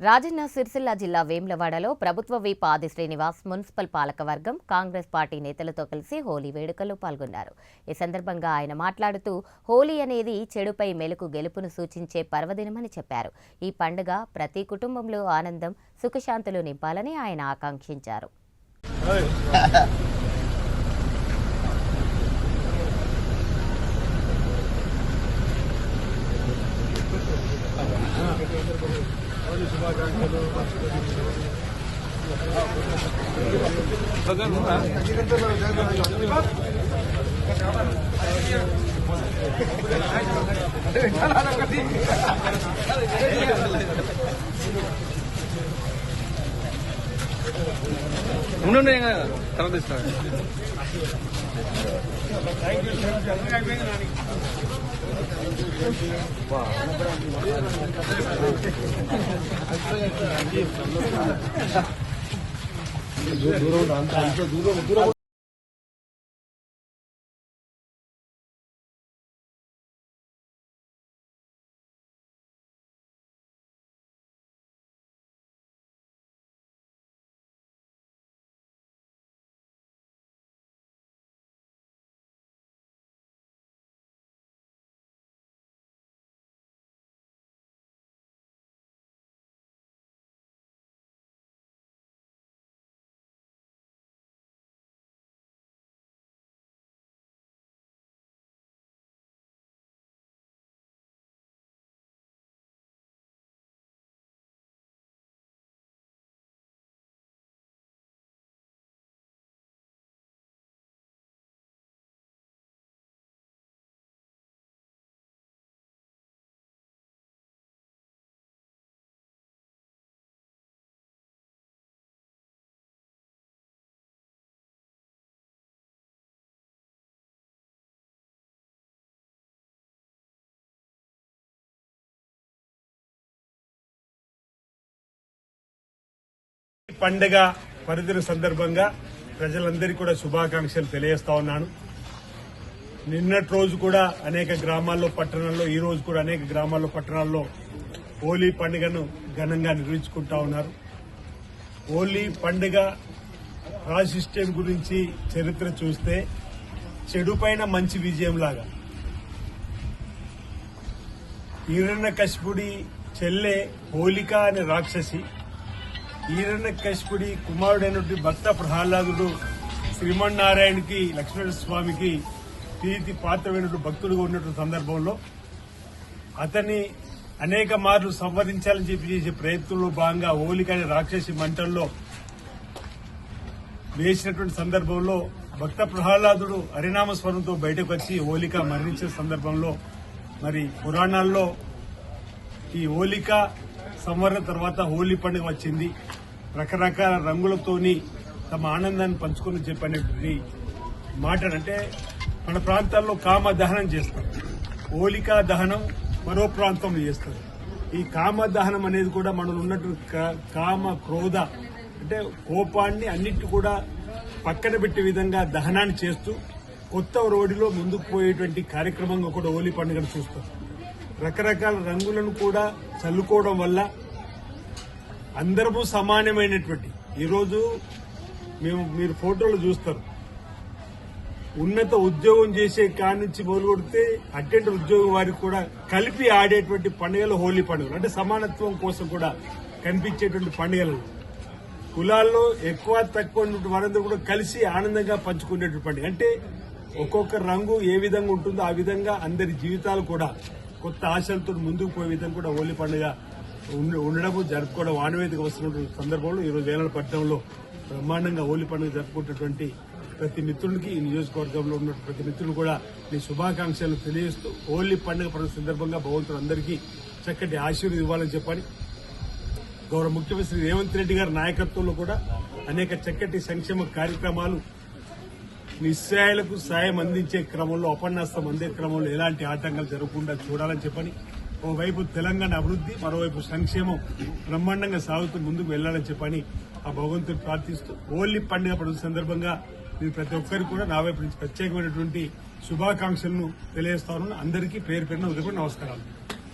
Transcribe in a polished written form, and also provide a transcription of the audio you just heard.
రాజన్న సిరిసిల్ల జిల్లా వేములవాడలో ప్రభుత్వ విప్ ఆది శ్రీనివాస్ మున్సిపల్ పాలకవర్గం కాంగ్రెస్ పార్టీ నేతలతో కలిసి హోలీ వేడుకల్లో పాల్గొన్నారు. ఈ సందర్భంగా ఆయన మాట్లాడుతూ హోలీ అనేది చెడుపై మెలుకు గెలుపును సూచించే పర్వదినమని చెప్పారు. ఈ పండుగ ప్రతి కుటుంబంలో ఆనందం, సుఖశాంతులు నింపాలని ఆయన ఆకాంక్షించారు. పండుగ పర్వదిన సందర్భంగా ప్రజలందరికీ కూడా శుభాకాంక్షలు తెలియజేస్తా ఉన్నాను. నిన్నటి రోజు కూడా అనేక గ్రామాల్లో పట్టణాల్లో, ఈ రోజు కూడా అనేక గ్రామాల్లో పట్టణాల్లో హోలీ పండుగను ఘనంగా నిర్వహించుకుంటా ఉన్నారు. హోలీ పండుగ ప్రాశస్త్యం గురించి చరిత్ర చూస్తే చెడు పైన మంచి విజయంలాగా హిరణ్యకశిపుడి చెల్లె హోలిక అనే రాక్షసి హిరణ్యకశిపుడి కుమారుడైనటువంటి భక్త ప్రహ్లాదుడు శ్రీమన్నారాయణకి లక్ష్మణ స్వామికి ప్రీతి పాత్రమైనటువంటి భక్తుడుగా ఉన్నటువంటి సందర్భంలో అతన్ని అనేక మార్లు సంవరించాలని చెప్పి చేసే ప్రయత్నంలో భాగంగా హోలిక అనే రాక్షసి మంటల్లో వేసినటువంటి సందర్భంలో భక్త ప్రహ్లాదుడు హరినామ స్వరంతో బయటకు వచ్చి హోలిక మరణించిన సందర్భంలో మరి పురాణాల్లో ఈ హోలిక సంవరణ తర్వాత హోలీ పండుగ వచ్చింది. రకరకాల రంగులతోని తమ ఆనందాన్ని పంచుకొని చెప్పనేటువంటి మాట. అంటే మన ప్రాంతాల్లో కామ దహనం చేస్తారు, హోలికా దహనం మరో ప్రాంతంలో చేస్తారు. ఈ కామ దహనం అనేది కూడా మనలో ఉన్నటువంటి కామ క్రోధ అంటే కోపాన్ని అన్నిటి కూడా పక్కన పెట్టే విధంగా దహనాన్ని చేస్తూ కొత్త రోడ్డులో ముందుకు పోయేటువంటి కార్యక్రమంగా కూడా హోలీ పండుగను చూస్తాం. రకరకాల రంగులను కూడా చల్లుకోవడం వల్ల అందరము సమానమైనటువంటి ఈరోజు మీరు ఫోటోలు చూస్తారు, ఉన్నత ఉద్యోగం చేసే కాడి నుంచి మొదలుకొడితే అటెండర్ ఉద్యోగం వారికి కూడా కలిపి ఆడేటువంటి పండుగలు హోలీ పండుగలు. అంటే సమానత్వం కోసం కూడా కనిపించేటువంటి పండుగలు. కులాల్లో ఎక్కువ తక్కువ ఉన్నటువంటి వారందరూ కూడా కలిసి ఆనందంగా పంచుకునేటువంటి పండుగ. అంటే ఒక్కొక్క రంగు ఏ విధంగా ఉంటుందో ఆ విధంగా అందరి జీవితాలు కూడా కొత్త ఆశలతో ముందుకు పోయే విధంగా కూడా హోలీ పండుగ ఉండడము జరుపుకోవడం ఆనవాయితీగా వస్తున్నటువంటి సందర్భంలో ఈరోజు వేలపట్నంలో బ్రహ్మాండంగా హోలీ పండుగ జరుపుకుంటున్నటువంటి ప్రతి మిత్రులకి ఈ నియోజకవర్గంలో ఉన్న ప్రతి మిత్రులు కూడా మీ శుభాకాంక్షలు తెలియజేస్తూ హోలీ పండుగ సందర్భంగా భగవంతుడు అందరికీ చక్కటి ఆశీర్వాదం ఇవ్వాలని చెప్పని గౌరవ ముఖ్యమంత్రి శ్రీ రేవంత్ రెడ్డి గారి నాయకత్వంలో కూడా అనేక చక్కటి సంక్షేమ కార్యక్రమాలు నిస్సహాయులకు సాయం అందించే క్రమంలో, ఉపన్యాసం అందే క్రమంలో ఎలాంటి ఆటంకాలు జరగకుండా చూడాలని చెప్పని ఓవైపు తెలంగాణ అభివృద్ది, మరోవైపు సంక్షేమం బ్రహ్మాండంగా సాగుతూ ముందుకు వెళ్లాలని చెప్పని ఆ భగవంతుని ప్రార్థిస్తూ హోలీ పండుగ సందర్భంగా నేను ప్రతి ఒక్కరికి కూడా నా వైపు నుంచి ప్రత్యేకమైనటువంటి శుభాకాంక్షలను తెలియజేస్తాను. అందరికీ పేరు పేరున ఉదయం నమస్కారాలు.